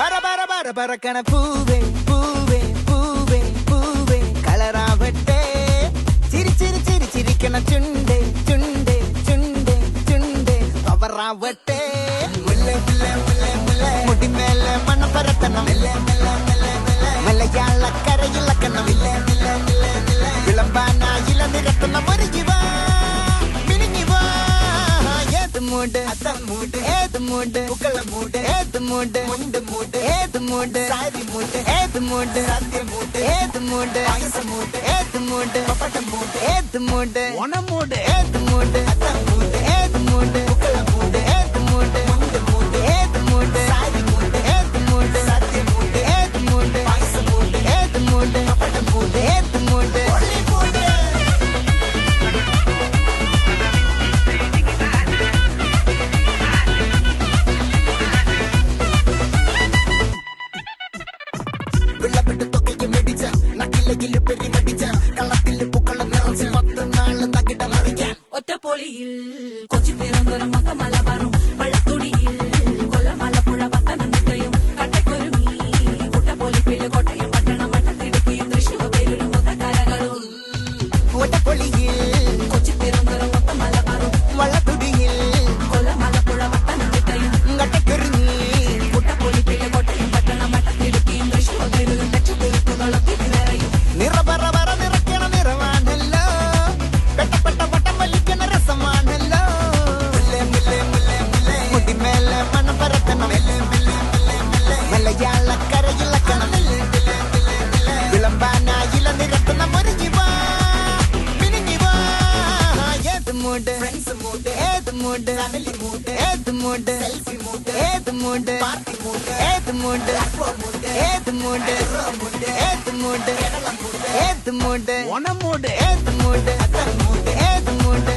പറക്കണ പൂവേ പൂവേ പൂവേ പൂവേ കളറാവട്ടെ ചിരി ചിരി ചിരി ചിരിക്കണ ചുണ്ടേ ചുണ്ടേ ചുണ്ടേ ചുണ്ടേ പവറാവട്ടെ മുടിമേലെ മണ്ണ പരത്തണം മലയാളക്കരയിളക്കണം വിളമ്പാനായില നിരത്തണം ഒരു ജീവ മിനിഞ്ഞിവാ മൂട് മൂട് ഏത് മൂട് പുക്കള മൂട് ഏത് മൂട് മുണ്ട് മൂട് ഏത് മൂട് സാരി മൂട് ഏത് മൂട് സദ്യ മൂട് ഏത് മൂട് പായസ മൂട് ഏത് മൂട് പപ്പട മൂട് ഏത് മൂട് ഓണ മൂട് ഏത് മൂട് മൂട് ഏത് മൂട് പുക്കള മൂട് ഏത് മൂട് മുണ്ട് മൂട് ഏത് മൂട് സാരി മൂട് ഏത് മൂട് സദ്യ മൂട് ഏത് മൂട് പായസ മൂട് ഏത് മൂട് പപ്പട മൂട് ഏത് മൂട് ഒറ്റപ്പൊലിയിൽ കൊച്ചി തിരുവനന്തപുരം മലബാറും വള്ളത്തുടിയിൽ കൊല്ലമലപ്പുഴ പത്തനംതിട്ടയും കട്ടക്കൊരുമി കുട്ടപ്പൊലിപ്പില് കോട്ടയം പട്ടണം വട്ടത്തിടുക്കിയും തൃശ്ശൂർ പേരൂരും മൊത്തക്കരകളും ഒറ്റപ്പൊലിയിൽ കൊച്ചി തിരുവനന്തപുരം മലബാറും വള്ളത്തുടിയിൽ കൊല്ലമലപ്പുഴ പത്തനംതിട്ടയും കട്ടക്കൊരുമി കുട്ടപ്പൊലിപ്പില് കോട്ടയം പട്ടണം വട്ടത്തിടുക്കിയും തൃശ്ശൂർ പേരൂരും ലക്ഷത്തിരുത്തുകളും തിരിനിറയും നിറപറ നിറയ്ക്കണ നിറവാണല്ലോ പെട്ടപ്പെട്ട വട്ടം വലിക്കണ രസമാണല്ലോ മുടിമേലെ മണം പരത്തണം മലയാളക്കരയിളക്കണം വിളമ്പാനായില നിരത്തണം ഒരു ജീവ മിനിഞ്ഞിവാ ഏത് മൂട് ഏത് മൂട് ഏത് മൂട് ഏത് മൂട് ഏത് മൂട് ഏത് മൂട് ഏത് മൂട് ഏത് മൂട് ഓണ മൂട് ഏത് മൂട് ഏത് മൂട്